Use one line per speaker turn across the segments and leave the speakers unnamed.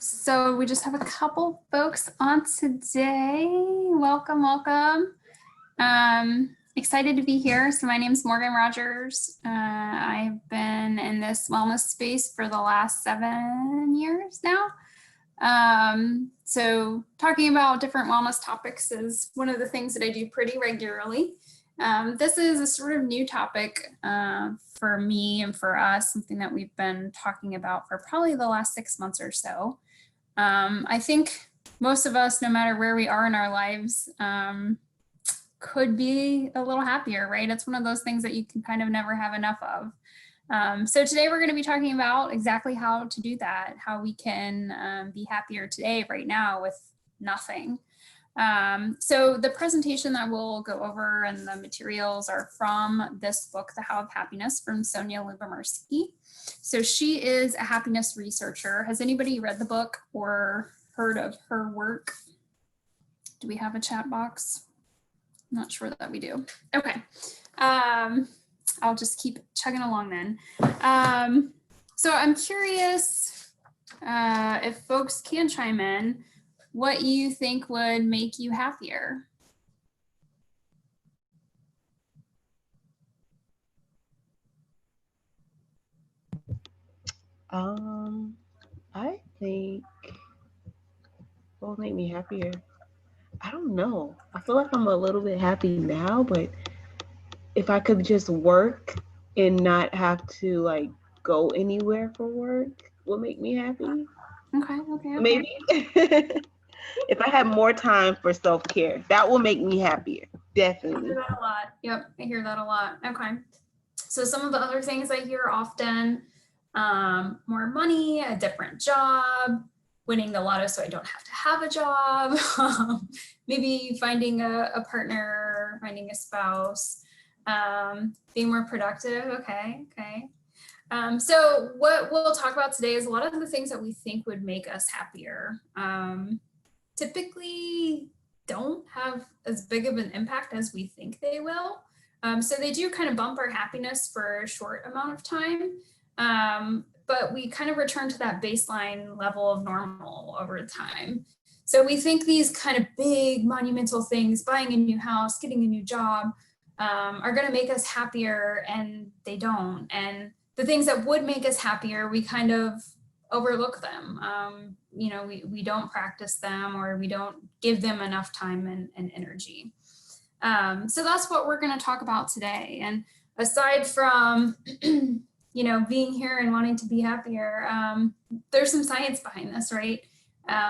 So we just have a couple folks on today. Welcome, welcome. Excited to be here. So my name is Morgan Rogers. I've been in this wellness space for the last 7 years now. So talking about different wellness topics is one of the things that I do pretty regularly. This is a sort of new topic for me and for us, something that we've been talking about for probably the last 6 months or so. I think most of us, no matter where we are in our lives, could be a little happier, right? It's one of those things that you can kind of never have enough of. So today we're going to be talking about exactly how to do that, how we can be happier today, right now, with nothing. So the presentation that we'll go over and the materials are from this book, The How of Happiness, from Sonia Lyubomirsky. So she is a happiness researcher. Has anybody read the book or heard of her work? Do we have a chat box? I'm not sure that we do. Okay. I'll just keep chugging along then. So I'm curious if folks can chime in, what you think would make you happier.
I think what will make me happier? I don't know. I feel like I'm a little bit happy now, but if I could just work and not have to like go anywhere for work will make me happy.
Okay.
Maybe. If I had more time for self-care, that will make me happier.
I hear
Definitely.
that a lot. Yep, I hear that a lot. Okay. So some of the other things I hear often, more money, a different job, winning the lotto so I don't have to have a job, maybe finding a partner, finding a spouse, being more productive. Okay. So what we'll talk about today is a lot of the things that we think would make us happier. Typically don't have as big of an impact as we think they will. So they do kind of bump our happiness for a short amount of time, but we kind of return to that baseline level of normal over time. So we think these kind of big monumental things, buying a new house, getting a new job, are going to make us happier, and they don't. And the things that would make us happier, we kind of overlook them. We don't practice them, or we don't give them enough time and energy. So that's what we're going to talk about today. And aside from, being here and wanting to be happier, there's some science behind this, right?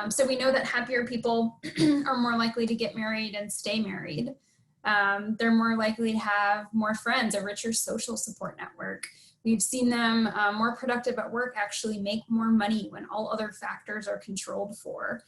So we know that happier people are more likely to get married and stay married. They're more likely to have more friends, a richer social support network. We've seen them more productive at work, actually make more money when all other factors are controlled for.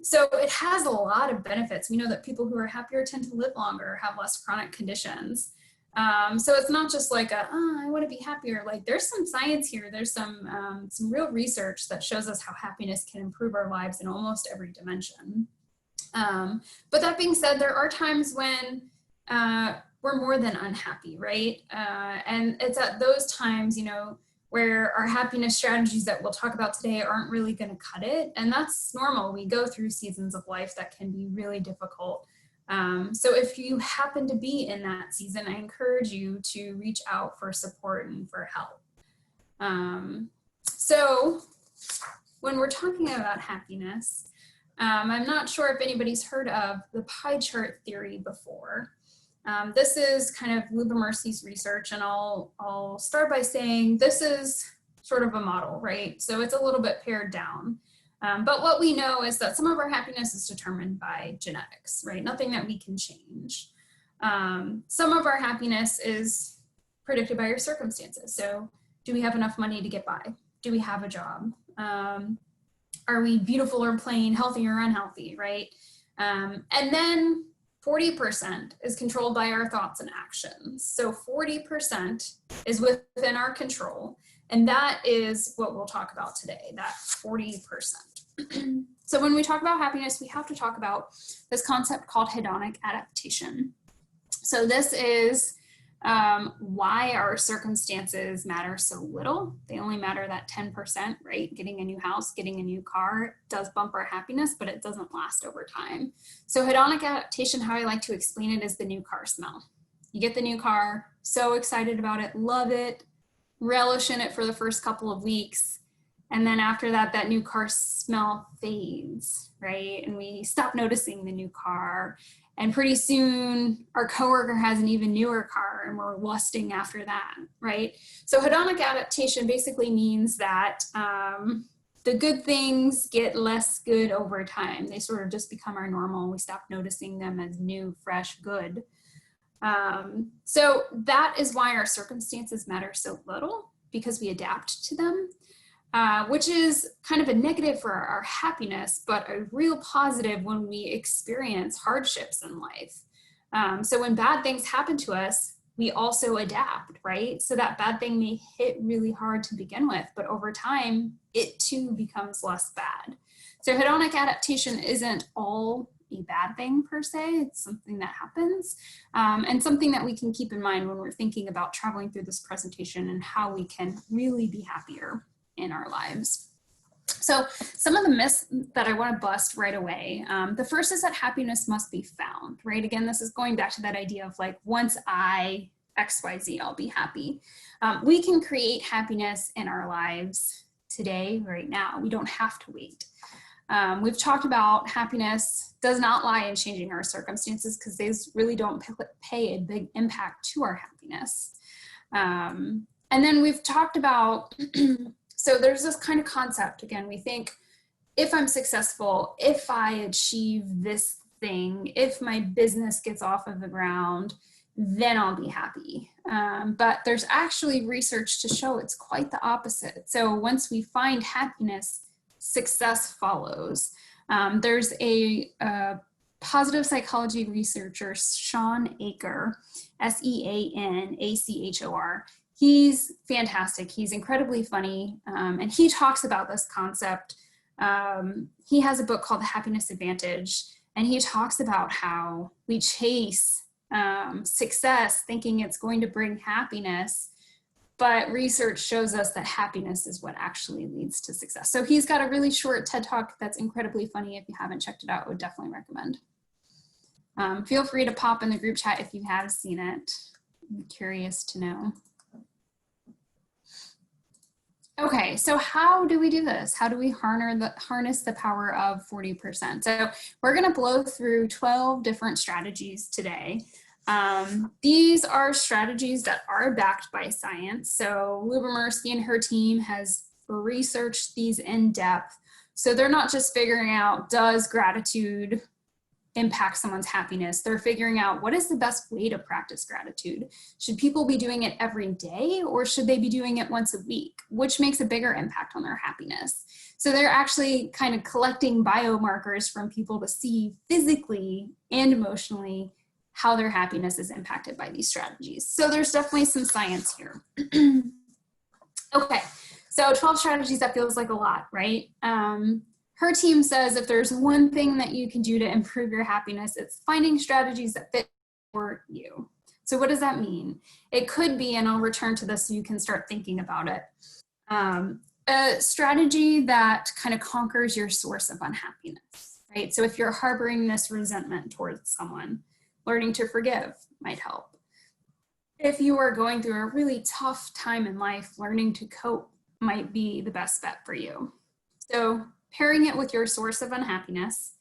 So it has a lot of benefits. We know that people who are happier tend to live longer, have less chronic conditions. So it's not just like I want to be happier. Like, there's some science here. There's some real research that shows us how happiness can improve our lives in almost every dimension. But that being said, there are times when we're more than unhappy, right? And it's at those times, where our happiness strategies that we'll talk about today aren't really going to cut it. And that's normal. We go through seasons of life that can be really difficult. So if you happen to be in that season, I encourage you to reach out for support and for help. So when we're talking about happiness, I'm not sure if anybody's heard of the pie chart theory before. This is kind of Lyubomirsky's research, and I'll start by saying this is sort of a model, right? So it's a little bit pared down. But what we know is that some of our happiness is determined by genetics, right? Nothing that we can change. Some of our happiness is predicted by our circumstances. So do we have enough money to get by? Do we have a job? Are we beautiful or plain, healthy or unhealthy, right? And then 40% is controlled by our thoughts and actions. So 40% is within our control. And that is what we'll talk about today, that 40%. So when we talk about happiness, we have to talk about this concept called hedonic adaptation. So this is why our circumstances matter so little. They only matter that 10%, right? Getting a new house, getting a new car does bump our happiness, but it doesn't last over time. So hedonic adaptation, how I like to explain it, is the new car smell. You get the new car, so excited about it, love it, relish in it for the first couple of weeks. And then after that, that new car smell fades, right? And we stop noticing the new car. And pretty soon our coworker has an even newer car and we're lusting after that, right? So hedonic adaptation basically means that the good things get less good over time. They sort of just become our normal. We stop noticing them as new, fresh, good. So that is why our circumstances matter so little, because we adapt to them. Which is kind of a negative for our happiness, but a real positive when we experience hardships in life. So when bad things happen to us, we also adapt, right? So that bad thing may hit really hard to begin with, but over time, it too becomes less bad. So hedonic adaptation isn't all a bad thing per se. It's something that happens, and something that we can keep in mind when we're thinking about traveling through this presentation and how we can really be happier in our lives. So some of the myths that I want to bust right away. The first is that happiness must be found, right? Again, this is going back to that idea of like, once I XYZ, I'll be happy. We can create happiness in our lives today, right now. We don't have to wait. We've talked about happiness does not lie in changing our circumstances, because these really don't pay a big impact to our happiness. And then we've talked about so there's this kind of concept, again, we think if I'm successful, if I achieve this thing, if my business gets off of the ground, then I'll be happy. But there's actually research to show it's quite the opposite. So once we find happiness, success follows. There's a positive psychology researcher, Sean Achor, Seanachor. He's fantastic. He's incredibly funny. And he talks about this concept. He has a book called The Happiness Advantage. And he talks about how we chase success thinking it's going to bring happiness. But research shows us that happiness is what actually leads to success. So he's got a really short TED Talk that's incredibly funny. If you haven't checked it out, I would definitely recommend. Feel free to pop in the group chat if you have seen it. I'm curious to know. Okay, so how do we do this? How do we harness the power of 40%? So we're gonna blow through 12 different strategies today. These are strategies that are backed by science. So Lubomirsky and her team has researched these in depth. So they're not just figuring out, does gratitude impact someone's happiness? They're figuring out, what is the best way to practice gratitude? Should people be doing it every day, or should they be doing it once a week? Which makes a bigger impact on their happiness? So they're actually kind of collecting biomarkers from people to see physically and emotionally how their happiness is impacted by these strategies. So there's definitely some science here. Okay, so 12 strategies, that feels like a lot, right? Her team says if there's one thing that you can do to improve your happiness, it's finding strategies that fit for you. So what does that mean? It could be, and I'll return to this so you can start thinking about it, a strategy that kind of conquers your source of unhappiness, right? So if you're harboring this resentment towards someone, learning to forgive might help. If you are going through a really tough time in life, learning to cope might be the best bet for you. So pairing it with your source of unhappiness,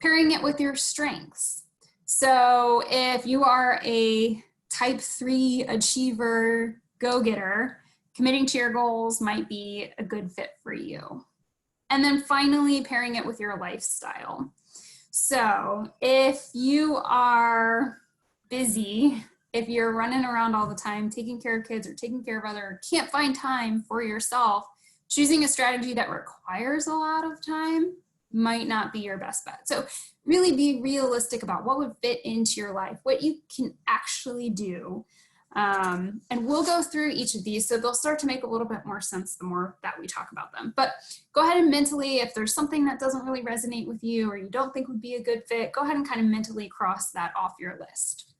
pairing it with your strengths. So if you are a type 3 achiever, go-getter, committing to your goals might be a good fit for you. And then finally, pairing it with your lifestyle. So if you are busy, if you're running around all the time, taking care of kids or taking care of others, can't find time for yourself, choosing a strategy that requires a lot of time might not be your best bet. So really be realistic about what would fit into your life, what you can actually do. And we'll go through each of these, so they'll start to make a little bit more sense the more that we talk about them. But go ahead and mentally, if there's something that doesn't really resonate with you or you don't think would be a good fit, go ahead and kind of mentally cross that off your list.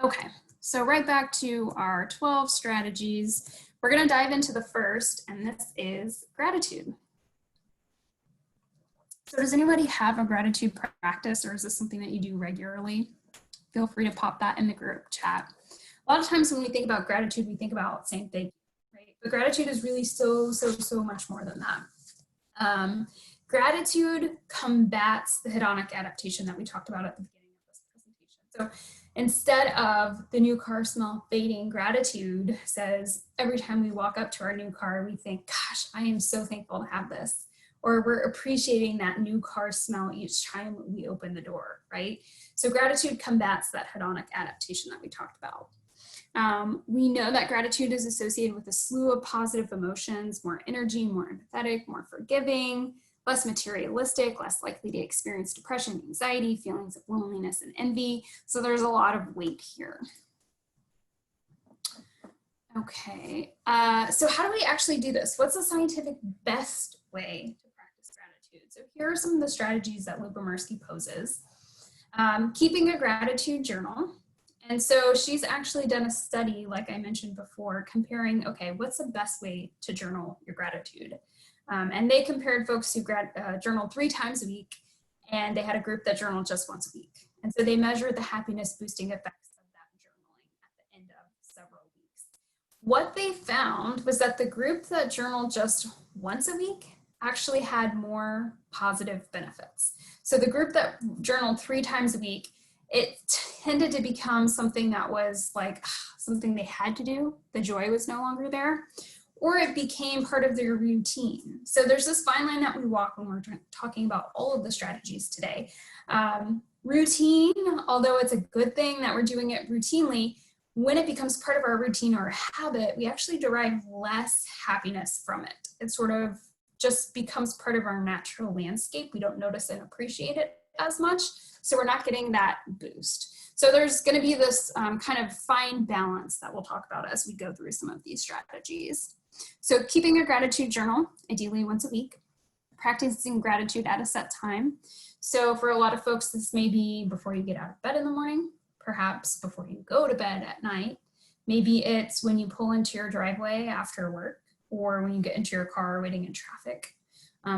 Okay, So right back to our 12 strategies, we're going to dive into the first, and this is gratitude. So does anybody have a gratitude practice, or is this something that you do regularly? Feel free to pop that in the group chat. A lot of times when we think about gratitude, we think about saying thank you, right? But gratitude is really so much more than that. Gratitude combats the hedonic adaptation that we talked about at the beginning of this presentation. So instead of the new car smell fading, gratitude says every time we walk up to our new car, we think, gosh, I am so thankful to have this. Or we're appreciating that new car smell each time we open the door, right? So gratitude combats that hedonic adaptation that we talked about. We know that gratitude is associated with a slew of positive emotions, more energy, more empathetic, more forgiving, less materialistic, less likely to experience depression, anxiety, feelings of loneliness, and envy. So there's a lot of weight here. Okay, so how do we actually do this? What's the scientific best way to practice gratitude? So here are some of the strategies that Lubomirsky poses. Keeping a gratitude journal. And so she's actually done a study, like I mentioned before, comparing, okay, what's the best way to journal your gratitude? And they compared folks who journaled 3 times a week, and they had a group that journaled just once a week. And so they measured the happiness boosting effects of that journaling at the end of several weeks. What they found was that the group that journaled just once a week actually had more positive benefits. So the group that journaled 3 times a week, it tended to become something that was like something they had to do. The joy was no longer there, or it became part of their routine. So there's this fine line that we walk when we're talking about all of the strategies today. Routine, although it's a good thing that we're doing it routinely, when it becomes part of our routine or a habit, we actually derive less happiness from it. It sort of just becomes part of our natural landscape. We don't notice and appreciate it as much. So we're not getting that boost. So there's going to be this kind of fine balance that we'll talk about as we go through some of these strategies. So keeping a gratitude journal, ideally once a week, practicing gratitude at a set time. So for a lot of folks, this may be before you get out of bed in the morning, perhaps before you go to bed at night. Maybe it's when you pull into your driveway after work, or when you get into your car waiting in traffic.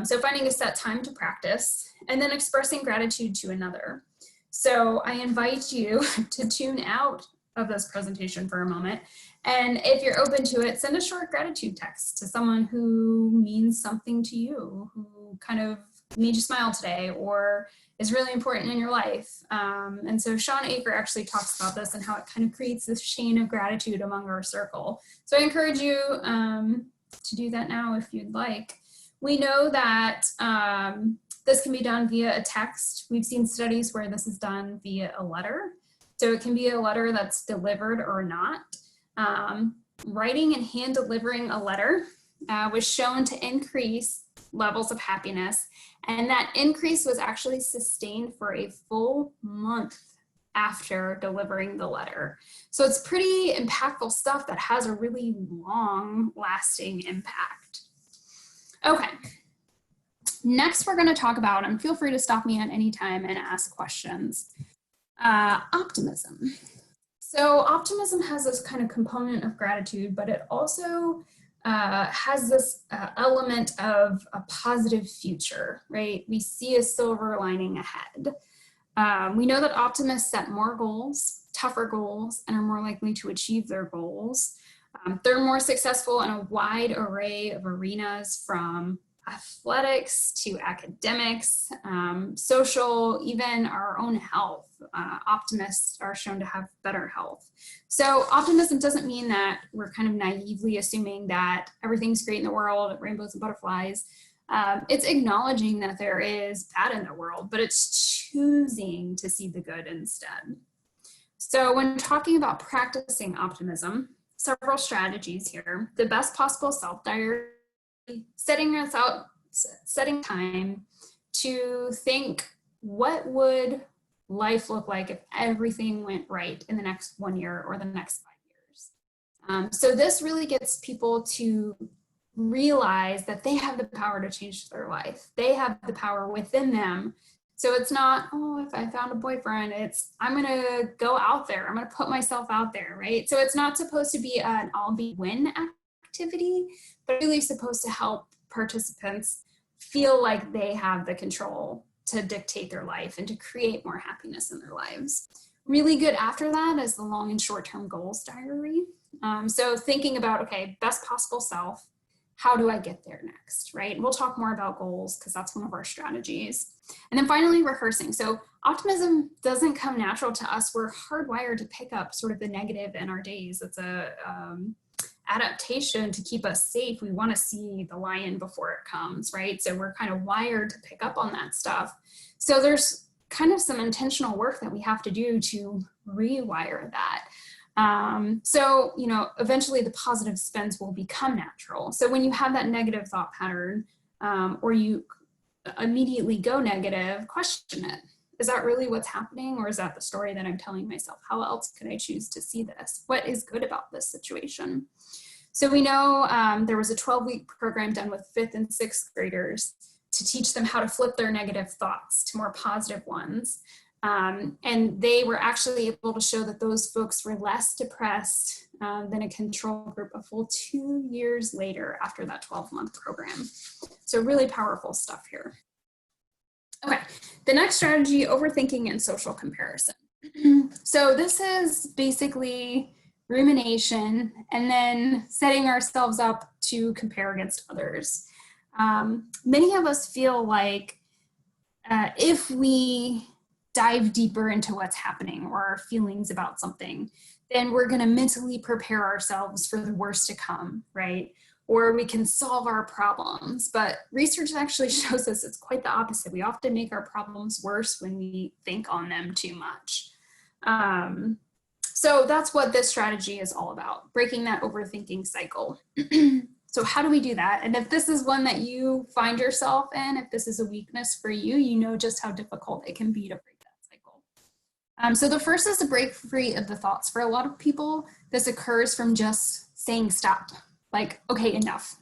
So finding a set time to practice, and then expressing gratitude to another. So I invite you to tune out of this presentation for a moment. And if you're open to it, send a short gratitude text to someone who means something to you, who kind of made you smile today or is really important in your life. And so Sean Aker actually talks about this and how it kind of creates this chain of gratitude among our circle. So I encourage you to do that now if you'd like. We know that this can be done via a text. We've seen studies where this is done via a letter. So it can be a letter that's delivered or not. Writing and hand delivering a letter was shown to increase levels of happiness. And that increase was actually sustained for a full month after delivering the letter. So it's pretty impactful stuff that has a really long lasting impact. Okay, next we're going to talk about, and feel free to stop me at any time and ask questions, optimism. So optimism has this kind of component of gratitude, but it also has this element of a positive future, right? We see a silver lining ahead. We know that optimists set more goals, tougher goals, and are more likely to achieve their goals. They're more successful in a wide array of arenas, from athletics to academics, social, even our own health. Optimists are shown to have better health. So optimism doesn't mean that we're kind of naively assuming that everything's great in the world, rainbows and butterflies. It's acknowledging that there is bad in the world, but it's choosing to see the good instead. So when talking about practicing optimism, several strategies here. The best possible self-diary, setting time to think, what would life look like if everything went right in the next 1 year or the next 5 years? So this really gets people to realize that they have the power to change their life. They have the power within them So it's not, oh, if I found a boyfriend, it's, I'm going to go out there. I'm going to put myself out there, right? So it's not supposed to be an all be win activity, but really supposed to help participants feel like they have the control to dictate their life and to create more happiness in their lives. Really good after that is the long and short-term goals diary. So thinking about, okay, best possible self, how do I get there next, right? And we'll talk more about goals because that's one of our strategies. And then finally, rehearsing. So optimism doesn't come natural to us. We're hardwired to pick up sort of the negative in our days. It's a adaptation to keep us safe. We want to see the lion before it comes, right? So we're kind of wired to pick up on that stuff. So there's kind of some intentional work that we have to do to rewire that. So, you know, eventually the positive spins will become natural. So when you have that negative thought pattern, or you immediately go negative, question it. Is that really what's happening? Or is that the story that I'm telling myself? How else can I choose to see this? What is good about this situation? So we know there was a 12-week program done with 5th and 6th graders to teach them how to flip their negative thoughts to more positive ones. And they were actually able to show that those folks were less depressed than a control group a full 2 years later after that 12-month program. So really powerful stuff here. Okay, the next strategy, overthinking and social comparison. So this is basically rumination and then setting ourselves up to compare against others. Many of us feel like if we dive deeper into what's happening or our feelings about something, then we're going to mentally prepare ourselves for the worst to come, right? Or we can solve our problems. But research actually shows us it's quite the opposite. We often make our problems worse when we think on them too much. So that's what this strategy is all about, breaking that overthinking cycle. So how do we do that? And if this is one that you find yourself in, if this is a weakness for you, you know just how difficult it can be to break that cycle. So the first is to break free of the thoughts. For a lot of people, this occurs from just saying stop. Like, okay, enough.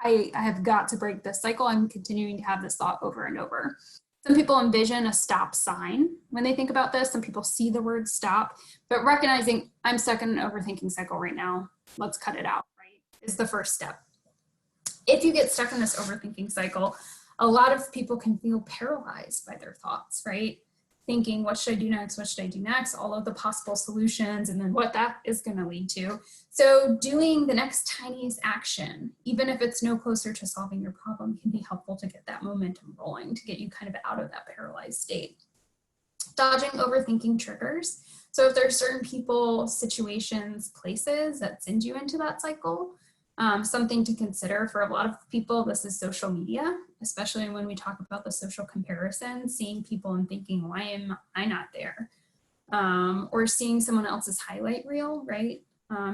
I have got to break this cycle. I'm continuing to have this thought over and over. Some people envision a stop sign when they think about this. Some people see the word stop, but recognizing I'm stuck in an overthinking cycle right now. Let's cut it out, right? Is the first step. If you get stuck in this overthinking cycle, a lot of people can feel paralyzed by their thoughts, right? Thinking, what should I do next? What should I do next? All of the possible solutions and then what that is going to lead to. So doing the next tiniest action, even if it's no closer to solving your problem, can be helpful to get that momentum rolling, to get you kind of out of that paralyzed state. Dodging overthinking triggers. So if there are certain people, situations, places that send you into that cycle, something to consider for a lot of people, this is social media, especially when we talk about the social comparison, seeing people and thinking, why am I not there? Or seeing someone else's highlight reel, right?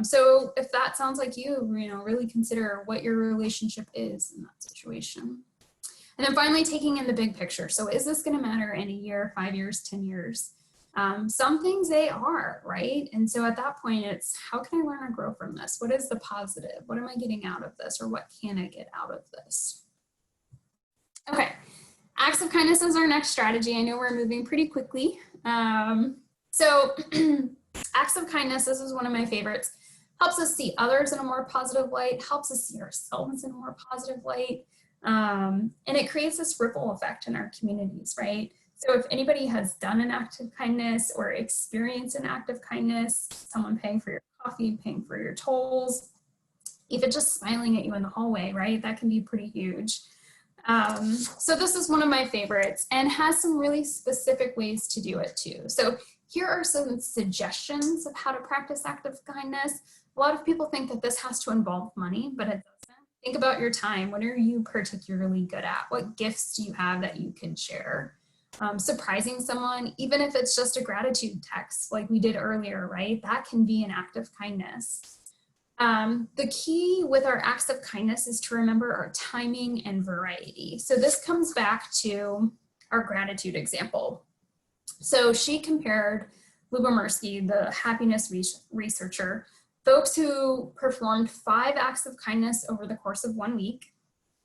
So if that sounds like you, really consider what your relationship is in that situation. And then finally, taking in the big picture. So is this going to matter in a year, 5 years, 10 years? Some things they are, right? And so at that point, it's how can I learn or grow from this? What is the positive? What am I getting out of this? Or what can I get out of this? Okay, acts of kindness is our next strategy. I know we're moving pretty quickly. So acts of kindness, this is one of my favorites, helps us see others in a more positive light, helps us see ourselves in a more positive light. And it creates this ripple effect in our communities, right? So if anybody has done an act of kindness or experienced an act of kindness, someone paying for your coffee, paying for your tolls, even just smiling at you in the hallway, right? That can be pretty huge. So this is one of my favorites and has some really specific ways to do it too. So here are some suggestions of how to practice act of kindness. A lot of people think that this has to involve money, but it doesn't. Think about your time. What are you particularly good at? What gifts do you have that you can share? Surprising someone, even if it's just a gratitude text like we did earlier, right? That can be an act of kindness. The key with our acts of kindness is to remember our timing and variety. So this comes back to our gratitude example. So she compared Lubomirsky, the happiness researcher, folks who performed 5 acts of kindness over the course of 1 week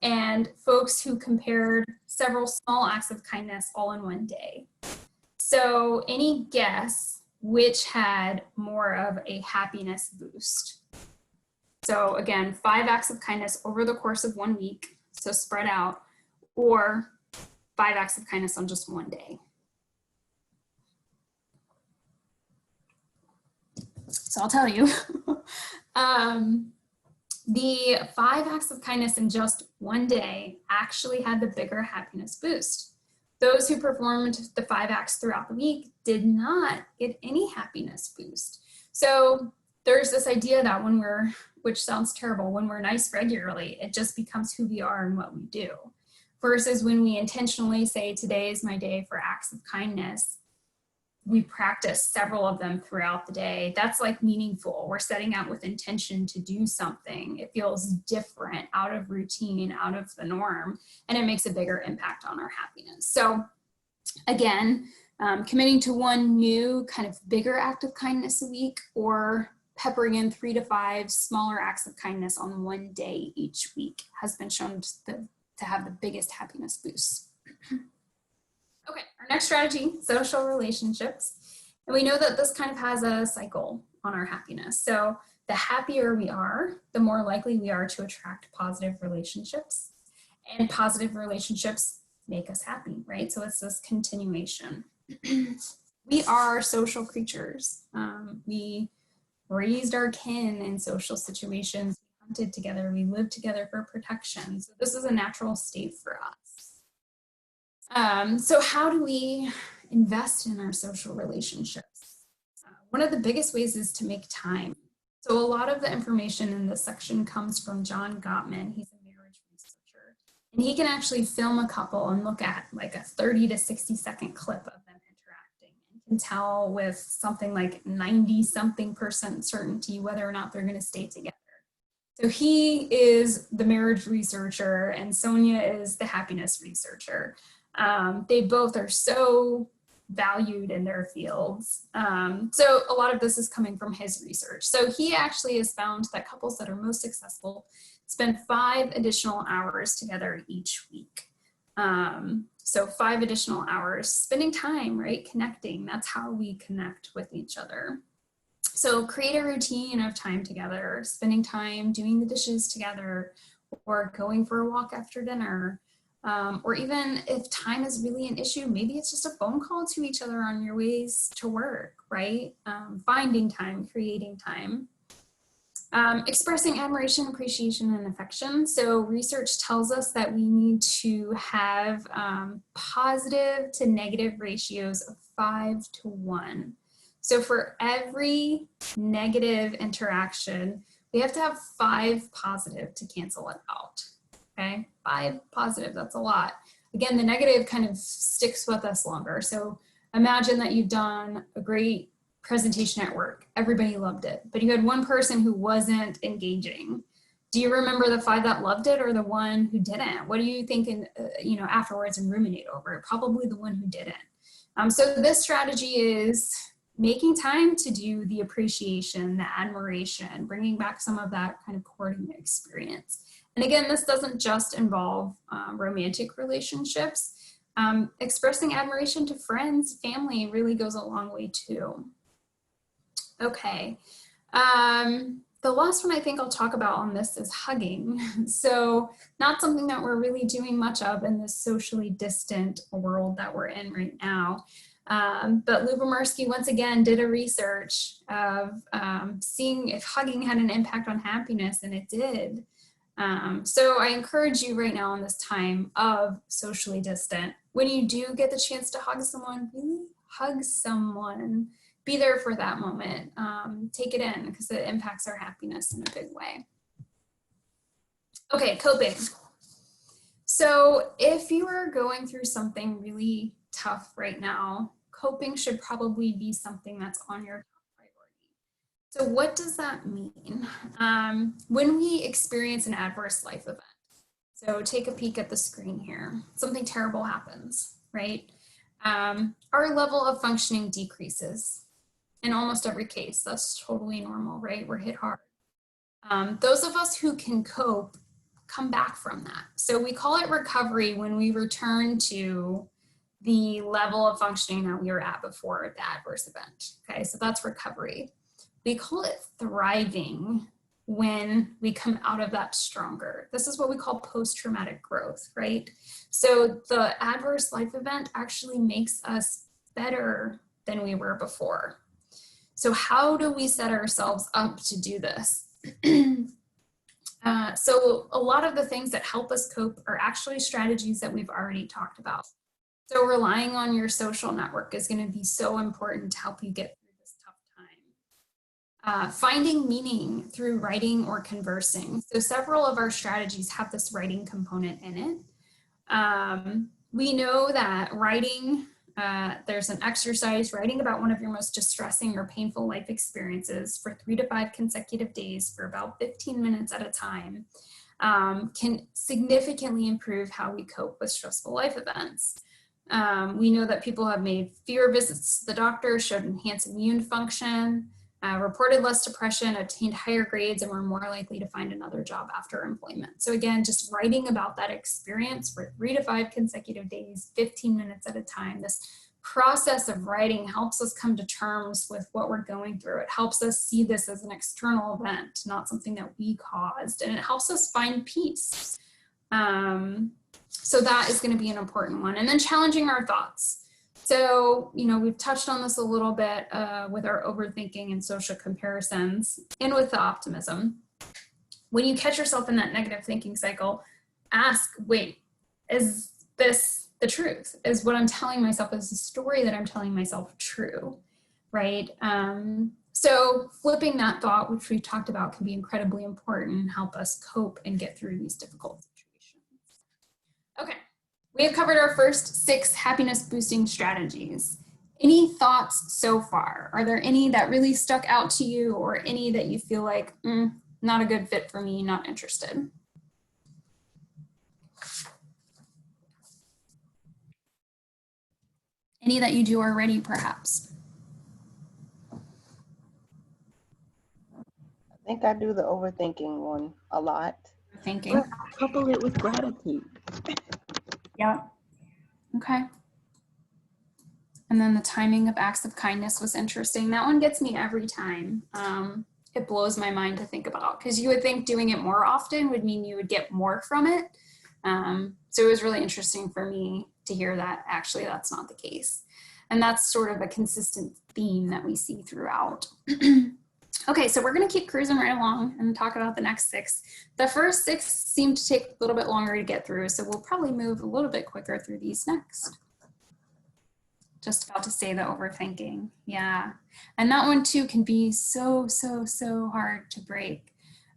and folks who compared several small acts of kindness all in one day. So any guess which had more of a happiness boost? So again, 5 acts of kindness over the course of 1 week, so spread out, or 5 acts of kindness on just one day. So I'll tell you, the 5 acts of kindness in just one day actually had the bigger happiness boost. Those who performed the 5 acts throughout the week did not get any happiness boost. So there's this idea that when we're, which sounds terrible, when we're nice regularly, it just becomes who we are and what we do. Versus when we intentionally say, today is my day for acts of kindness, we practice several of them throughout the day. That's like meaningful. We're setting out with intention to do something. It feels different, out of routine, out of the norm, and it makes a bigger impact on our happiness. So again, committing to one new kind of bigger act of kindness a week, or peppering in 3 to 5 smaller acts of kindness on one day each week has been shown to have the biggest happiness boost. Okay, our next strategy, social relationships. And we know that this kind of has a cycle on our happiness. So the happier we are, the more likely we are to attract positive relationships. And positive relationships make us happy, right? So it's this continuation. We are social creatures. We raised our kin in social situations, we hunted together, we lived together for protection. So this is a natural state for us. So how do we invest in our social relationships? One of the biggest ways is to make time. So a lot of the information in this section comes from John Gottman. He's a marriage researcher, and he can actually film a couple and look at like a 30 to 60-second clip of them interacting, and can tell with something like 90-something% certainty whether or not they're going to stay together. So he is the marriage researcher and Sonia is the happiness researcher. They both are so valued in their fields. So a lot of this is coming from his research. So he actually has found that couples that are most successful spend 5 additional hours together each week. So 5 additional hours, spending time, right? Connecting, that's how we connect with each other. So create a routine of time together, spending time doing the dishes together, or going for a walk after dinner. Or even if time is really an issue, maybe it's just a phone call to each other on your ways to work, right? Finding time, creating time. Expressing admiration, appreciation, and affection. So research tells us that we need to have positive to negative ratios of 5 to 1. So for every negative interaction, we have to have 5 positive to cancel it out. Okay, 5 positive, that's a lot. Again, the negative kind of sticks with us longer. So imagine that you've done a great presentation at work. Everybody loved it, but you had one person who wasn't engaging. Do you remember the 5 that loved it or the one who didn't? What do you think afterwards and ruminate over it? Probably the one who didn't. So this strategy is making time to do the appreciation, the admiration, bringing back some of that kind of courting experience. And again, this doesn't just involve romantic relationships. Expressing admiration to friends, family really goes a long way too. Okay, the last one I think I'll talk about on this is hugging. So not something that we're really doing much of in this socially distant world that we're in right now. But Lubomirsky once again did a research of seeing if hugging had an impact on happiness, and it did. So I encourage you right now in this time of socially distant, when you do get the chance to hug someone, really hug someone. Be there for that moment. Take it in because it impacts our happiness in a big way. Okay, coping. So if you are going through something really tough right now, coping should probably be something that's on your top priority. So what does that mean? When we experience an adverse life event, so take a peek at the screen here, something terrible happens, right? Our level of functioning decreases in almost every case. That's totally normal, right? We're hit hard. Those of us who can cope come back from that. So we call it recovery when we return to the level of functioning that we were at before the adverse event. Okay, so that's recovery. We call it thriving when we come out of that stronger. This is what we call post-traumatic growth, right? So the adverse life event actually makes us better than we were before. So how do we set ourselves up to do this? So a lot of the things that help us cope are actually strategies that we've already talked about. So relying on your social network is going to be so important to help you get through this tough time. Finding meaning through writing or conversing. So several of our strategies have this writing component in it. We know that writing, there's an exercise, writing about one of your most distressing or painful life experiences for 3 to 5 consecutive days for about 15 minutes at a time can significantly improve how we cope with stressful life events. We know that people have made fewer visits to the doctor, showed enhanced immune function, reported less depression, obtained higher grades, and were more likely to find another job after employment. So again, just writing about that experience for 3 to 5 consecutive days, 15 minutes at a time. This process of writing helps us come to terms with what we're going through. It helps us see this as an external event, not something that we caused, and it helps us find peace. So that is going to be an important one. And then challenging our thoughts. So, we've touched on this a little bit with our overthinking and social comparisons and with the optimism. When you catch yourself in that negative thinking cycle, ask, wait, is this the truth? Is what I'm telling myself, is the story that I'm telling myself true, right? So flipping that thought, which we've talked about, can be incredibly important and help us cope and get through these difficult situations. Okay. We have covered our first 6 happiness boosting strategies. Any thoughts so far? Are there any that really stuck out to you, or any that you feel like, not a good fit for me, not interested? Any that you do already, perhaps?
I think I do the overthinking one a lot.
Thinking.
But couple it with gratitude.
Yeah. Okay. And then the timing of acts of kindness was interesting. That one gets me every time. It blows my mind to think about, because you would think doing it more often would mean you would get more from it. So it was really interesting for me to hear that actually that's not the case. And that's sort of a consistent theme that we see throughout. Okay, so we're going to keep cruising right along and talk about the next 6. The first 6 seem to take a little bit longer to get through, so we'll probably move a little bit quicker through these next. Just about to say the overthinking. Yeah. And that one too can be so hard to break.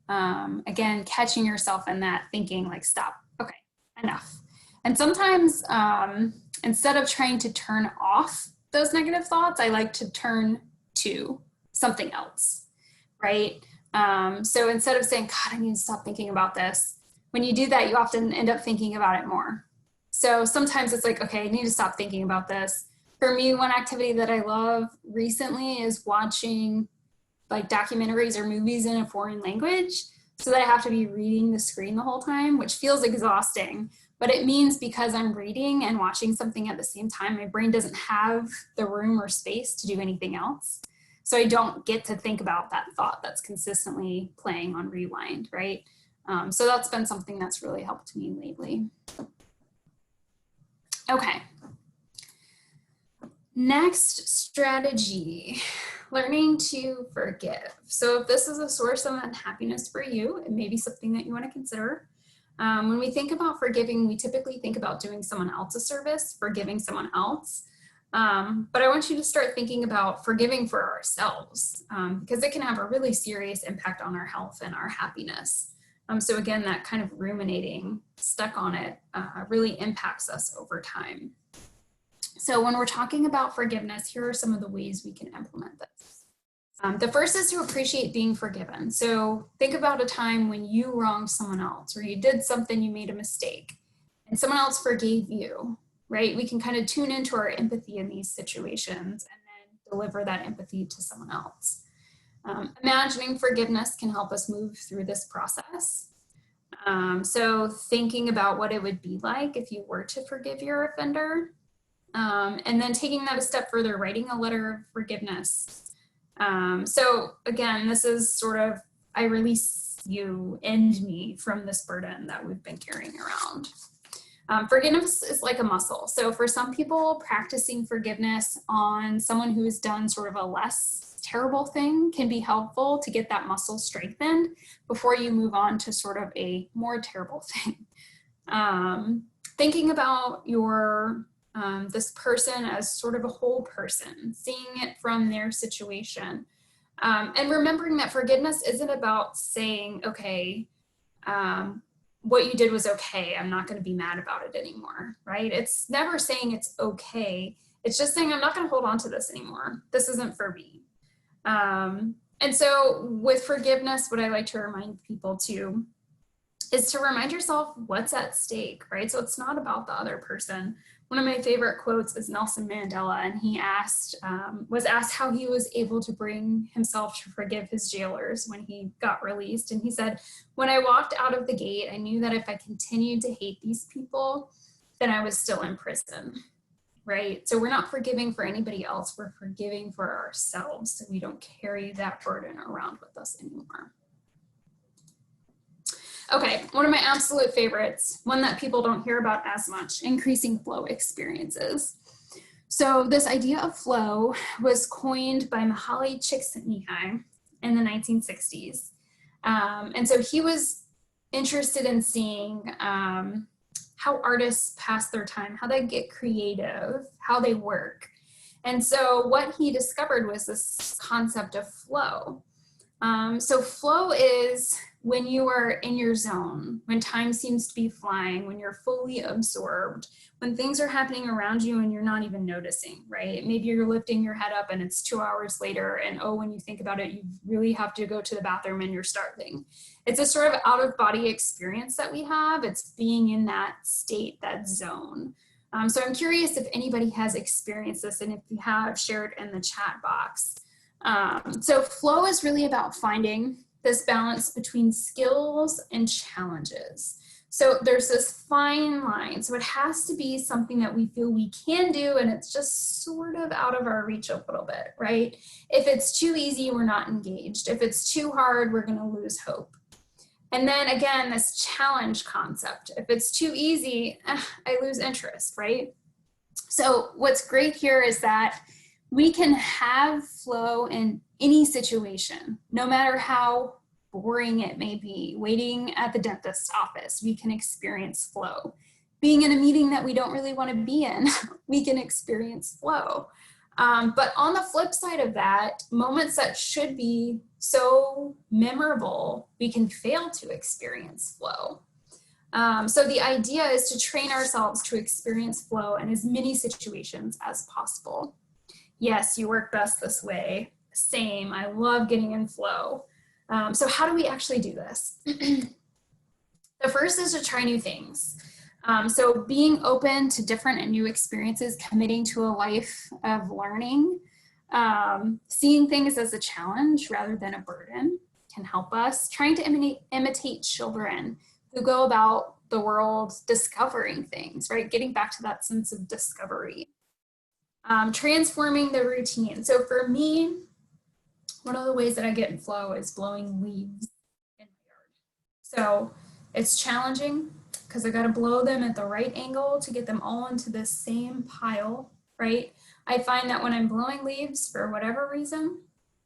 Again, catching yourself in that thinking, like, stop, okay, enough. And sometimes instead of trying to turn off those negative thoughts, I like to turn to something else, right? So instead of saying, God, I need to stop thinking about this, when you do that, you often end up thinking about it more. So sometimes it's like, okay, I need to stop thinking about this. For me, one activity that I love recently is watching like documentaries or movies in a foreign language, so that I have to be reading the screen the whole time, which feels exhausting. But it means because I'm reading and watching something at the same time, my brain doesn't have the room or space to do anything else. So I don't get to think about that thought that's consistently playing on rewind, right? So that's been something that's really helped me lately. Okay. Next strategy, learning to forgive. So if this is a source of unhappiness for you, it may be something that you want to consider. When we think about forgiving, we typically think about doing someone else a service, forgiving someone else. But I want you to start thinking about forgiving for ourselves, because it can have a really serious impact on our health and our happiness. So again, that kind of ruminating, stuck on it, really impacts us over time. So when we're talking about forgiveness, here are some of the ways we can implement this. The first is to appreciate being forgiven. So think about a time when you wronged someone else, or you did something, you made a mistake, and someone else forgave you, right? We can kind of tune into our empathy in these situations and then deliver that empathy to someone else. Imagining forgiveness can help us move through this process. So thinking about what it would be like if you were to forgive your offender, and then taking that a step further, writing a letter of forgiveness. So again, this is sort of, I release you and me from this burden that we've been carrying around. Forgiveness is like a muscle. So for some people, practicing forgiveness on someone who has done sort of a less terrible thing can be helpful to get that muscle strengthened before you move on to sort of a more terrible thing. Thinking about your this person as sort of a whole person, seeing it from their situation, and remembering that forgiveness isn't about saying, okay, what you did was okay, I'm not going to be mad about it anymore, right? It's never saying it's okay. It's just saying, I'm not going to hold on to this anymore. This isn't for me. And so with forgiveness, what I like to remind people too is to remind yourself what's at stake, right? So it's not about the other person. One of my favorite quotes is Nelson Mandela, and he was asked how he was able to bring himself to forgive his jailers when he got released. And he said, when I walked out of the gate, I knew that if I continued to hate these people, then I was still in prison, right? So we're not forgiving for anybody else, we're forgiving for ourselves, so we don't carry that burden around with us anymore. Okay, one of my absolute favorites, one that people don't hear about as much, increasing flow experiences. So this idea of flow was coined by Mihaly Csikszentmihalyi in the 1960s. And so he was interested in seeing how artists pass their time, how they get creative, how they work. And so what he discovered was this concept of flow. So flow is when you are in your zone, when time seems to be flying, when you're fully absorbed, when things are happening around you and you're not even noticing, right? Maybe you're lifting your head up and it's 2 hours later, and oh, when you think about it, you really have to go to the bathroom and you're starving. It's a sort of out of body experience that we have. It's being in that state, that zone. So I'm curious if anybody has experienced this, and if you have, share it in the chat box. So flow is really about finding this balance between skills and challenges. So there's this fine line. So it has to be something that we feel we can do, and it's just sort of out of our reach a little bit, right? If it's too easy, we're not engaged. If it's too hard, we're going to lose hope. And then again, this challenge concept. If it's too easy, I lose interest, right? So what's great here is that we can have flow in any situation, no matter how boring it may be. Waiting at the dentist's office, we can experience flow. Being in a meeting that we don't really want to be in, we can experience flow. But on the flip side of that, moments that should be so memorable, we can fail to experience flow. So the idea is to train ourselves to experience flow in as many situations as possible. Yes, you work best this way. Same, I love getting in flow. So how do we actually do this? The first is to try new things. So being open to different and new experiences, committing to a life of learning, seeing things as a challenge rather than a burden can help us. Trying to imitate children who go about the world discovering things, right? Getting back to that sense of discovery. Transforming the routine. So for me, one of the ways that I get in flow is blowing leaves in my yard. So it's challenging because I got to blow them at the right angle to get them all into the same pile, right? I find that when I'm blowing leaves, for whatever reason,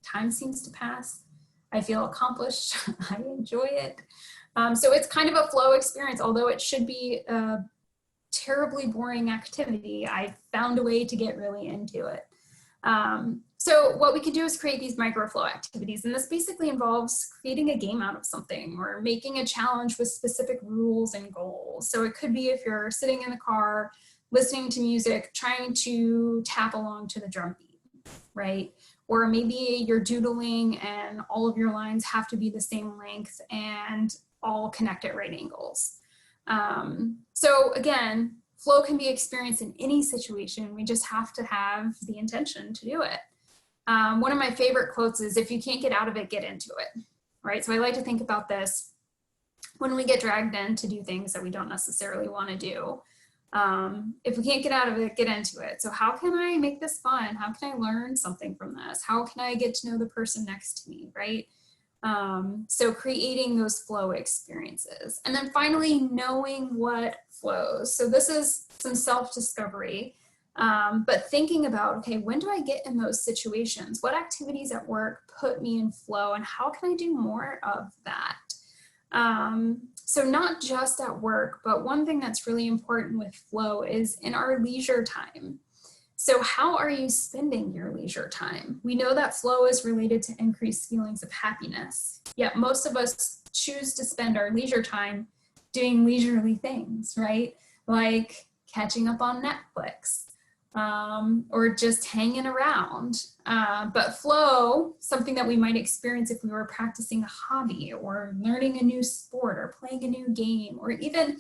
time seems to pass. I feel accomplished. I enjoy it. So it's kind of a flow experience, although it should be a terribly boring activity. I found a way to get really into it. So what we can do is create these microflow activities, and this basically involves creating a game out of something or making a challenge with specific rules and goals. So it could be if you're sitting in the car, listening to music, trying to tap along to the drum beat, right? Or maybe you're doodling and all of your lines have to be the same length and all connect at right angles. So again, flow can be experienced in any situation. We just have to have the intention to do it. One of my favorite quotes is, if you can't get out of it, get into it, right? So I like to think about this. when we get dragged in to do things that we don't necessarily want to do. If we can't get out of it, get into it. So how can I make this fun? How can I learn something from this? How can I get to know the person next to me, right? So creating those flow experiences. And then finally, knowing what flows. So this is some self-discovery, but thinking about, okay, when do I get in those situations? What activities at work put me in flow, and how can I do more of that? So not just at work, but one thing that's really important with flow is in our leisure time. So how are you spending your leisure time? We know that flow is related to increased feelings of happiness, yet most of us choose to spend our leisure time doing leisurely things, right? Like catching up on Netflix, or just hanging around. But flow, something that we might experience if we were practicing a hobby or learning a new sport or playing a new game, or even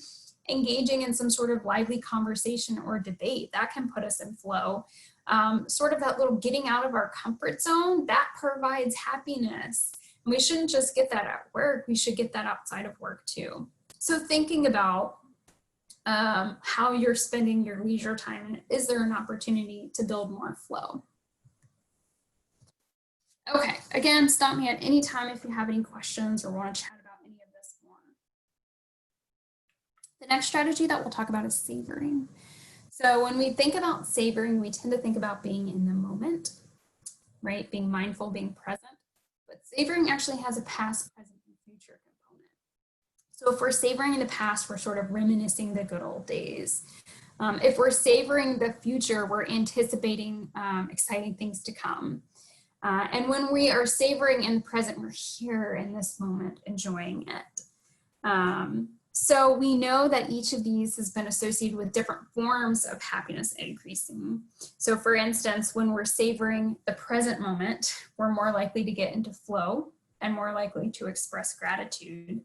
engaging in some sort of lively conversation or debate, that can put us in flow. Sort of that little getting out of our comfort zone, that provides happiness. And we shouldn't just get that at work, we should get that outside of work too. So thinking about how you're spending your leisure time, and is there an opportunity to build more flow? Okay, again, stop me at any time if you have any questions or want to chat about any of this more. The next strategy that we'll talk about is savoring. So when we think about savoring, we tend to think about being in the moment, right? Being mindful, being present. But savoring actually has a past, present, and future component. So if we're savoring in the past, we're sort of reminiscing the good old days. If we're savoring the future, we're anticipating exciting things to come. And when we are savoring in the present, we're here in this moment, enjoying it. So we know that each of these has been associated with different forms of happiness increasing. So for instance, when we're savoring the present moment, we're more likely to get into flow and more likely to express gratitude.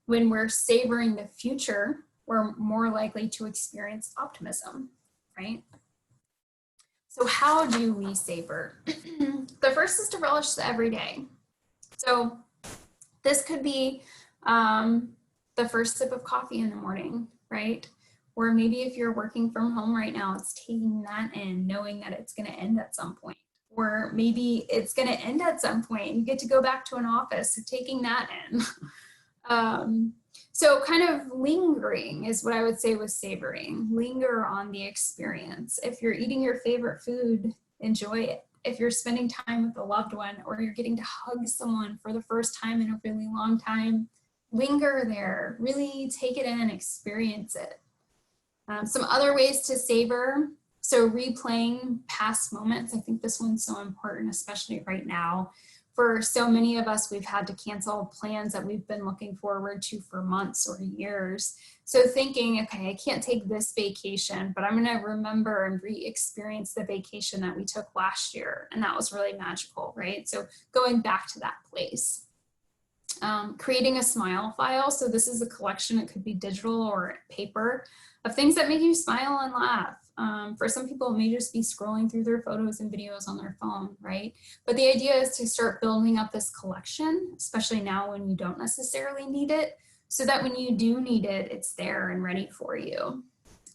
When we're savoring the future, we're more likely to experience optimism, right? So how do we savor? The first is to relish the everyday. So this could be the first sip of coffee in the morning, right? Or maybe if you're working from home right now, it's taking that in, knowing that it's going to end at some point. Or maybe it's going to end at some point and you get to go back to an office, so taking that in. So kind of lingering is what I would say with savoring. Linger on the experience. If you're eating your favorite food, enjoy it. If you're spending time with a loved one, or you're getting to hug someone for the first time in a really long time, linger there, really take it in, experience it. Some other ways to savor. So replaying past moments. I think this one's so important, especially right now. For so many of us, we've had to cancel plans that we've been looking forward to for months or years. So thinking, okay, I can't take this vacation, but I'm going to remember and re-experience the vacation that we took last year. And that was really magical, right? So going back to that place. Creating a smile file. So this is a collection, it could be digital or paper, of things that make you smile and laugh. For some people, it may just be scrolling through their photos and videos on their phone, right? But the idea is to start building up this collection, especially now when you don't necessarily need it, so that when you do need it, it's there and ready for you.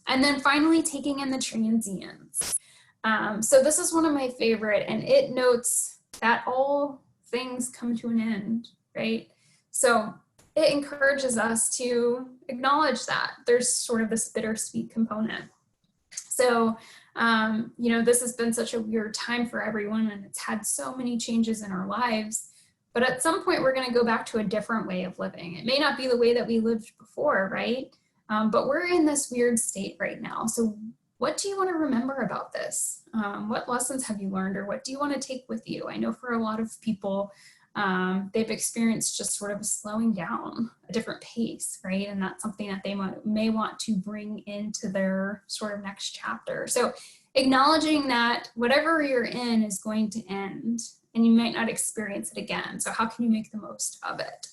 And then finally, taking in the transients. So this is one of my favorite, and it notes that all things come to an end, right? So it encourages us to acknowledge that there's sort of this bittersweet component. So, this has been such a weird time for everyone, and it's had so many changes in our lives, but at some point we're going to go back to a different way of living. It may not be the way that we lived before, right? But we're in this weird state right now. So what do you want to remember about this? What lessons have you learned, or what do you want to take with you? I know for a lot of people, they've experienced just sort of a slowing down, a different pace, right? And that's something that they may want to bring into their sort of next chapter. So acknowledging that whatever you're in is going to end and you might not experience it again. So how can you make the most of it?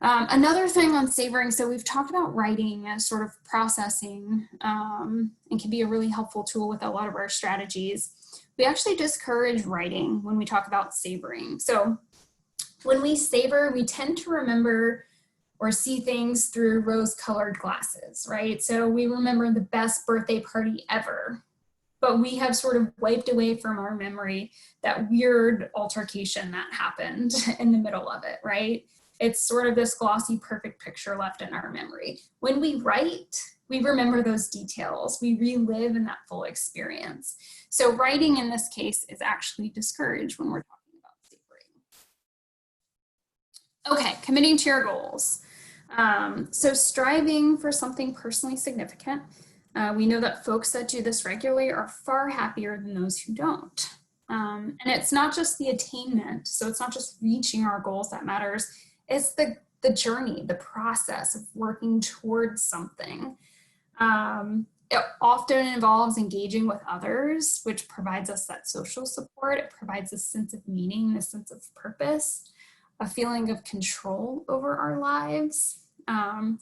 Another thing on savoring, so we've talked about writing as sort of processing and can be a really helpful tool with a lot of our strategies. We actually discourage writing when we talk about savoring. So when we savor, we tend to remember or see things through rose-colored glasses, right? So we remember the best birthday party ever, but we have sort of wiped away from our memory that weird altercation that happened in the middle of it, right? It's sort of this glossy, perfect picture left in our memory. When we write, we remember those details. We relive in that full experience. So writing in this case is actually discouraged when we're talking about savoring. Okay, committing to your goals. So striving for something personally significant. We know that folks that do this regularly are far happier than those who don't. And it's not just the attainment, so it's not just reaching our goals that matters, it's the journey, the process of working towards something. It often involves engaging with others, which provides us that social support. It provides a sense of meaning, a sense of purpose, a feeling of control over our lives.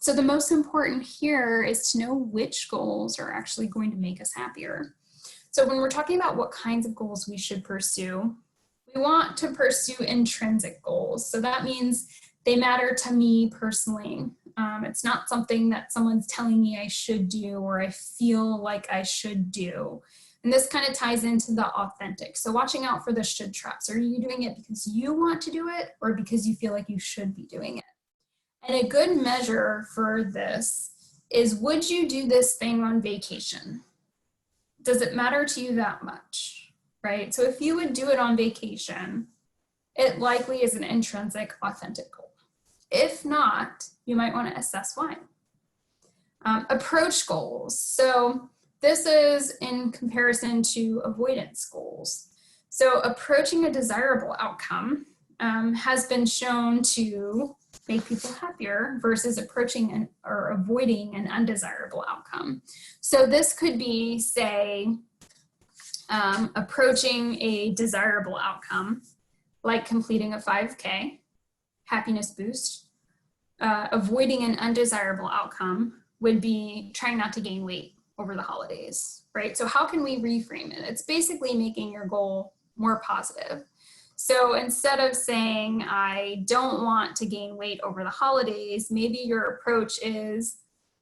So the most important here is to know which goals are actually going to make us happier. So when we're talking about what kinds of goals we should pursue, we want to pursue intrinsic goals. So that means they matter to me personally. It's not something that someone's telling me I should do or I feel like I should do. And this kind of ties into the authentic. So watching out for the should traps. Are you doing it because you want to do it or because you feel like you should be doing it? And a good measure for this is, would you do this thing on vacation? Does it matter to you that much, right? So if you would do it on vacation, it likely is an intrinsic, authentic goal. If not, you might want to assess why. Approach goals. So this is in comparison to avoidance goals. So approaching a desirable outcome has been shown to make people happier versus approaching or avoiding an undesirable outcome. So this could be, say, approaching a desirable outcome, like completing a 5K, happiness boost. Avoiding an undesirable outcome would be trying not to gain weight over the holidays, right? So how can we reframe it? It's basically making your goal more positive. So instead of saying, I don't want to gain weight over the holidays, maybe your approach is,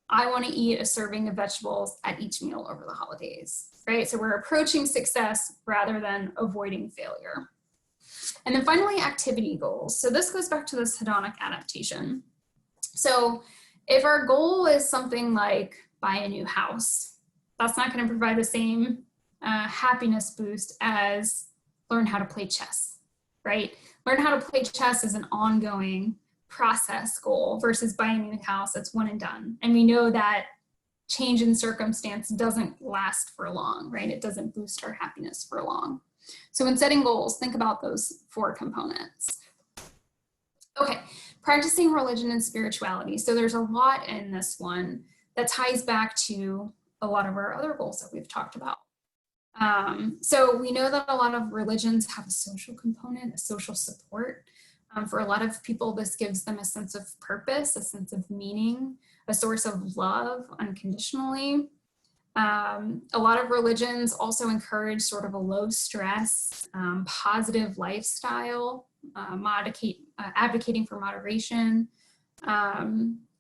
I want to eat a serving of vegetables at each meal over the holidays, right? So we're approaching success rather than avoiding failure. And then finally, activity goals. So this goes back to this hedonic adaptation. So if our goal is something like buy a new house, that's not going to provide the same happiness boost as learn how to play chess, right? Learn how to play chess is an ongoing process goal versus buying a new house that's one and done. And we know that change in circumstance doesn't last for long, right? It doesn't boost our happiness for long. So when setting goals, think about those 4 components. Okay, practicing religion and spirituality. So there's a lot in this one that ties back to a lot of our other goals that we've talked about. So we know that a lot of religions have a social component, a social support. For a lot of people, this gives them a sense of purpose, a sense of meaning, a source of love unconditionally. A lot of religions also encourage sort of a low stress, positive lifestyle, advocating for moderation.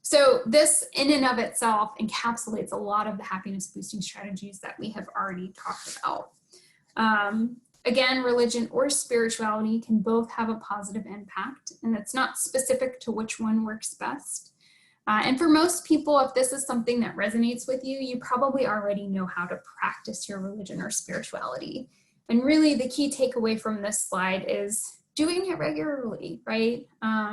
So this in and of itself encapsulates a lot of the happiness boosting strategies that we have already talked about. Again, religion or spirituality can both have a positive impact, and it's not specific to which one works best. And for most people, if this is something that resonates with you, you probably already know how to practice your religion or spirituality. And really the key takeaway from this slide is doing it regularly, right?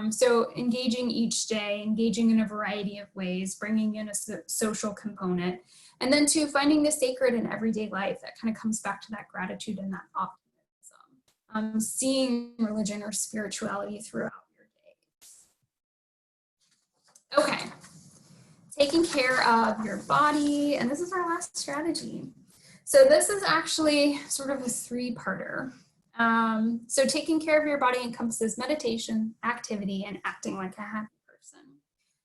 So engaging each day, engaging in a variety of ways, bringing in a social component, and then to finding the sacred in everyday life. That kind of comes back to that gratitude and that optimism. Seeing religion or spirituality throughout your days. Okay, taking care of your body, and this is our last strategy. So this is actually sort of a 3-parter. So taking care of your body encompasses meditation, activity, and acting like a happy person.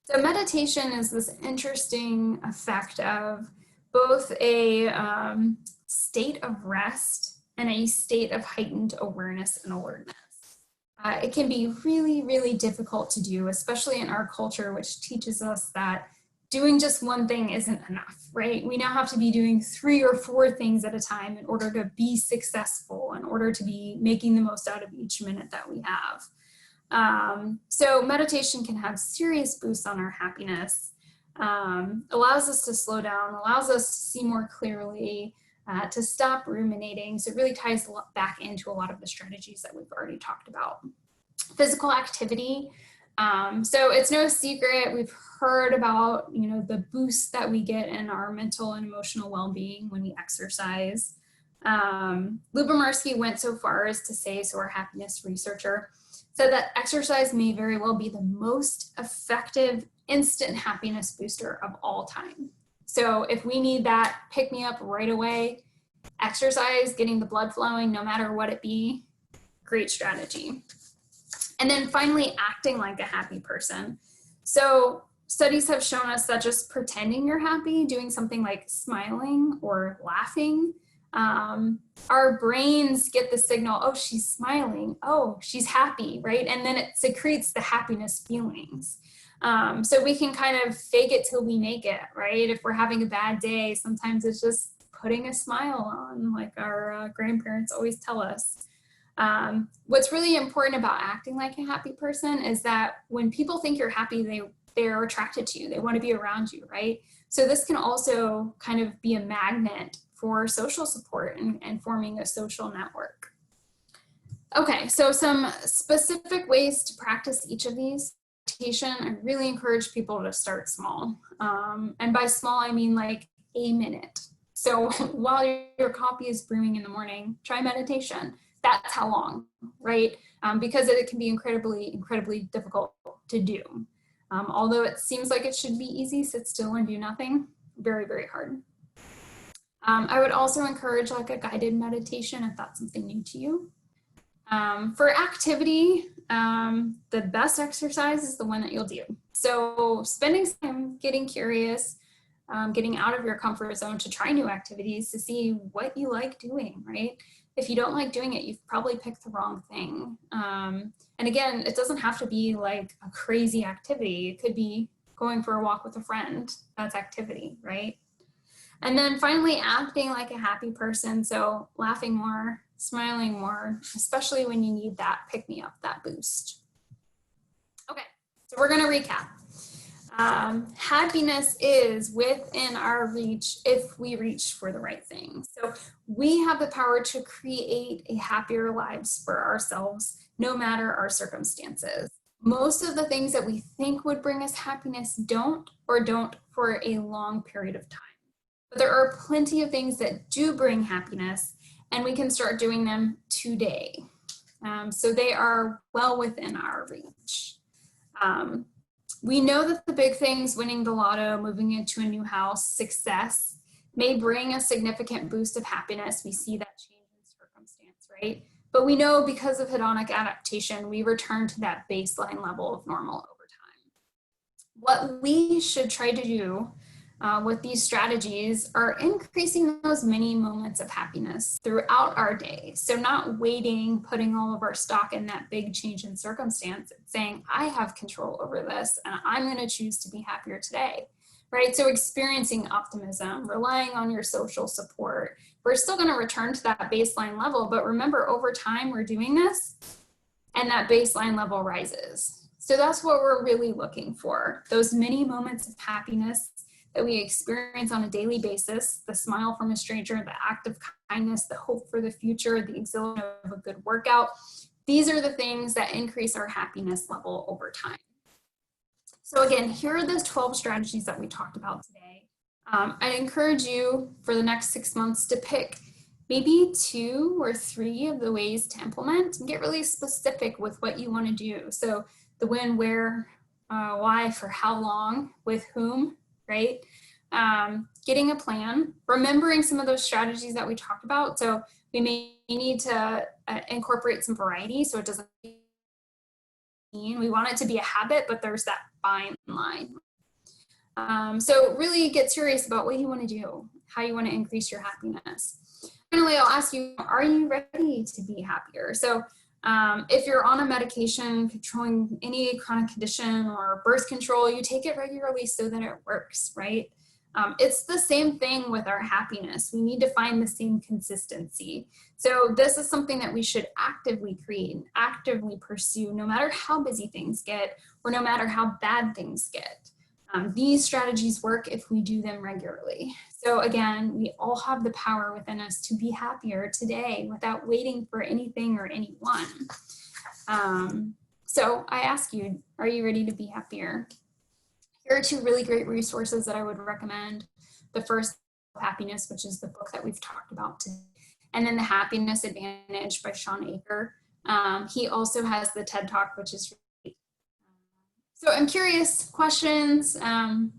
So meditation is this interesting effect of both a state of rest and a state of heightened awareness and alertness. It can be really, really difficult to do, especially in our culture, which teaches us that doing just one thing isn't enough, right? We now have to be doing 3 or 4 things at a time in order to be successful, in order to be making the most out of each minute that we have. So meditation can have serious boosts on our happiness, allows us to slow down, allows us to see more clearly, to stop ruminating. So it really ties back into a lot of the strategies that we've already talked about. Physical activity. So it's no secret, we've heard about, the boost that we get in our mental and emotional well-being when we exercise. Lubomirsky went so far as to say, so our happiness researcher, said that exercise may very well be the most effective instant happiness booster of all time. So if we need that pick me up right away, exercise, getting the blood flowing, no matter what it be, great strategy. And then finally, acting like a happy person. So studies have shown us that just pretending you're happy, doing something like smiling or laughing, our brains get the signal, oh, she's smiling, oh, she's happy, right? And then it secretes the happiness feelings. So we can kind of fake it till we make it, right? If we're having a bad day, sometimes it's just putting a smile on, like our grandparents always tell us. What's really important about acting like a happy person is that when people think you're happy, they're attracted to you. They want to be around you, right? So this can also kind of be a magnet for social support and forming a social network. Okay, so some specific ways to practice each of these. Meditation, I really encourage people to start small. And by small, I mean like a minute. So while your coffee is brewing in the morning, try meditation. That's how long, right? Because it can be incredibly difficult to do. Although it seems like it should be easy, sit still and do nothing, very, very hard. I would also encourage like a guided meditation if that's something new to you. For activity, the best exercise is the one that you'll do. So spending time getting curious, getting out of your comfort zone to try new activities to see what you like doing, right? If you don't like doing it, you've probably picked the wrong thing. And again, it doesn't have to be like a crazy activity. It could be going for a walk with a friend. That's activity, right? And then finally, acting like a happy person. So laughing more, smiling more, especially when you need that pick me up, that boost. Okay, so we're going to recap. Happiness is within our reach if we reach for the right thing. So we have the power to create a happier lives for ourselves, no matter our circumstances. Most of the things that we think would bring us happiness don't for a long period of time. But there are plenty of things that do bring happiness, and we can start doing them today. So they are well within our reach. We know that the big things, winning the lotto, moving into a new house, success, may bring a significant boost of happiness. We see that change in circumstance, right? But we know because of hedonic adaptation, we return to that baseline level of normal over time. What we should try to do with these strategies are increasing those mini moments of happiness throughout our day. So not waiting, putting all of our stock in that big change in circumstance, saying, I have control over this and I'm going to choose to be happier today, right? So experiencing optimism, relying on your social support. We're still going to return to that baseline level, but remember, over time we're doing this and that baseline level rises. So that's what we're really looking for, those mini moments of happiness that we experience on a daily basis, the smile from a stranger, the act of kindness, the hope for the future, the exhilaration of a good workout. These are the things that increase our happiness level over time. So again, here are those 12 strategies that we talked about today. I encourage you for the next 6 months to pick maybe 2 or 3 of the ways to implement and get really specific with what you want to do. So the when, where, why, for how long, with whom, right? Getting a plan, remembering some of those strategies that we talked about. So we may need to incorporate some variety so it doesn't mean we want it to be a habit, but there's that fine line. So really get serious about what you want to do, how you want to increase your happiness. Finally, I'll ask you, are you ready to be happier? So If you're on a medication controlling any chronic condition or birth control, you take it regularly so that it works, right? It's the same thing with our happiness. We need to find the same consistency. So this is something that we should actively create and actively pursue, no matter how busy things get or no matter how bad things get. These strategies work if we do them regularly. So again, we all have the power within us to be happier today without waiting for anything or anyone. So I ask you, are you ready to be happier? Here are two really great resources that I would recommend. The first, Happiness, which is the book that we've talked about today, and then The Happiness Advantage by Sean Aker. He also has the TED Talk, which is great. So I'm curious, questions,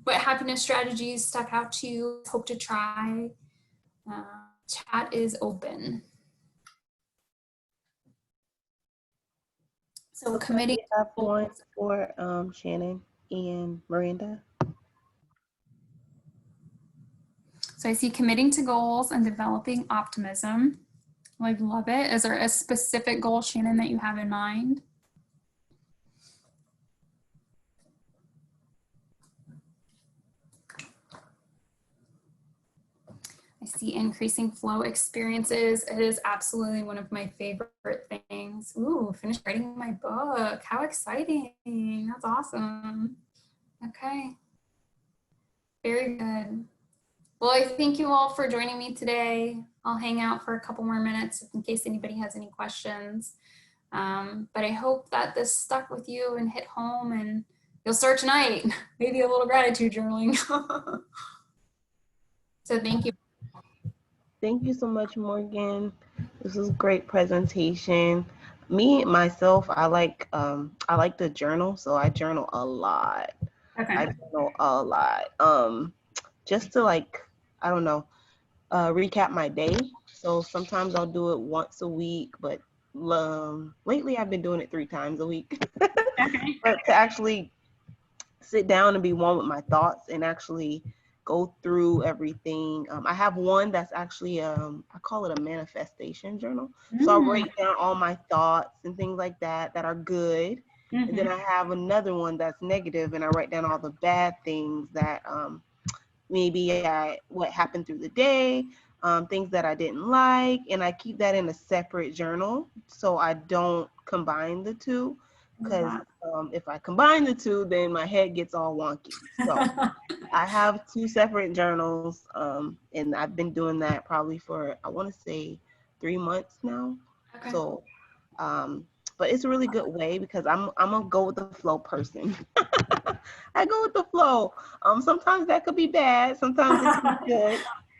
what happiness strategies stuck out to you, hope to try? Chat is open. So committing.
I have one for Shannon and Miranda.
So I see committing to goals and developing optimism. I love it. Is there a specific goal, Shannon, that you have in mind? I see increasing flow experiences. It is absolutely one of my favorite things. Ooh, finished writing my book. How exciting. That's awesome. Okay. Very good. Well, I thank you all for joining me today. I'll hang out for a couple more minutes in case anybody has any questions. But I hope that this stuck with you and hit home, and you'll start tonight. Maybe a little gratitude journaling. So thank you.
Thank you so much, Morgan. This was a great presentation. Me myself, I like to journal, so I journal a lot.
Okay.
I journal a lot. Just to I don't know, recap my day. So sometimes I'll do it once a week, but lately I've been doing it 3 times a week.
Okay.
But to actually sit down and be one with my thoughts and actually go through everything. I have one that's actually, I call it a manifestation journal. So I write down all my thoughts and things like that that are good. And then I have another one that's negative, and I write down all the bad things that maybe what happened through the day, things that I didn't like, and I keep that in a separate journal so I don't combine the two, because if I combine the two, then my head gets all wonky. So I have 2 separate journals, and I've been doing that probably for, I want to say, 3 months now. Okay. So, but it's a really good way because I'm a go with the flow person. I go with the flow. Sometimes that could be bad, sometimes it could be good,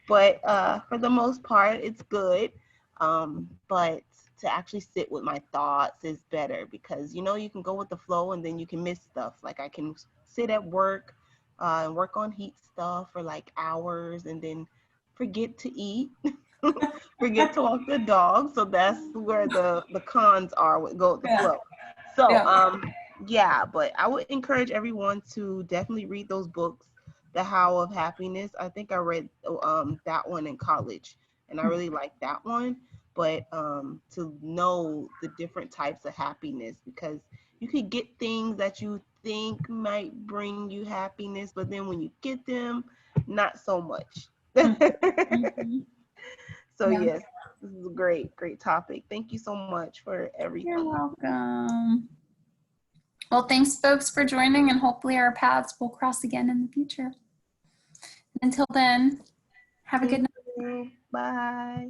but for the most part, it's good. But to actually sit with my thoughts is better because, you can go with the flow and then you can miss stuff. Like I can sit at work and work on heat stuff for like hours and then forget to eat, forget to walk the dog. So that's where the cons are with go with the flow. So, yeah, but I would encourage everyone to definitely read those books, The How of Happiness. I think I read that one in college, and I really liked that one. But to know the different types of happiness, because you could get things that you think might bring you happiness, but then when you get them, not so much. So yes, this is a great topic. Thank you so much for everything.
You're welcome. Well, thanks folks for joining, and hopefully our paths will cross again in the future. Until then, have a good night.
Bye.